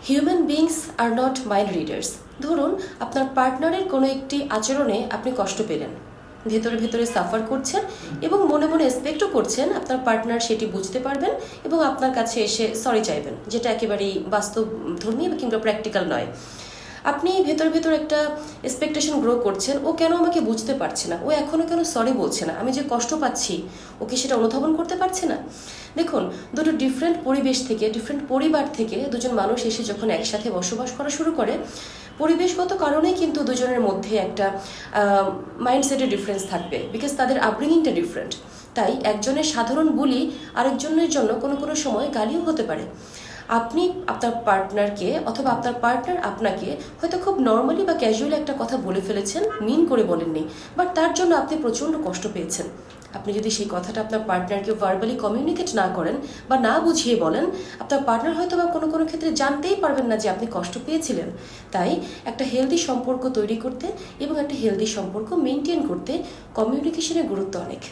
Human beings are not mind readers. ধরুন আপনার পার্টনারের কোনো একটি আচরণে আপনি কষ্ট পেলেন, ভেতরে ভেতরে সাফার করছেন এবং মনে মনে এক্সপেক্টও করছেন আপনার পার্টনার সেটি বুঝতে পারবেন এবং আপনার কাছে এসে সরি চাইবেন, যেটা একেবারেই বাস্তবধর্মী কিংবা প্র্যাকটিক্যাল নয়। আপনি ভেতর ভেতর একটা এক্সপেকটেশন গ্রো করছেন, ও কেন আমাকে বুঝতে পারছে না, ও এখনও কেন সরি বলছে না, আমি যে কষ্ট পাচ্ছি ও কি সেটা অনুধাবন করতে পারছে না। দেখুন, দুটো ডিফারেন্ট পরিবেশ থেকে, ডিফারেন্ট পরিবার থেকে দুজন মানুষ এসে যখন একসাথে বসবাস করা শুরু করে, পরিবেশগত কারণেই কিন্তু দুজনের মধ্যে একটা মাইন্ডসেটের ডিফারেন্স থাকবে, বিকজ তাদের আপব্রিঙ্গিংটা ডিফারেন্ট। তাই একজনের সাধারণ বুলি আরেকজনের জন্য কোনো কোনো সময় গালিও হতে পারে। আপনি আপনার পার্টনারকে অথবা আপনার পার্টনার আপনাকে হয়তো খুব নর্মালি বা ক্যাজুয়ালি একটা কথা বলে ফেলেছেন, মিন করে বলেননি, বাট তার জন্য আপনি প্রচণ্ড কষ্ট পেয়েছেন। আপনি যদি সেই কথাটা আপনার পার্টনারকে ভার্বালি কমিউনিকেট না করেন বা না বুঝিয়ে বলেন, আপনার পার্টনার হয়তো বা কোনো কোনো ক্ষেত্রে জানতেই পারবেন না যে আপনি কষ্ট পেয়েছিলেন। তাই একটা হেলদি সম্পর্ক তৈরি করতে এবং একটা হেলদি সম্পর্ক মেনটেন করতে কমিউনিকেশনের গুরুত্ব অনেক।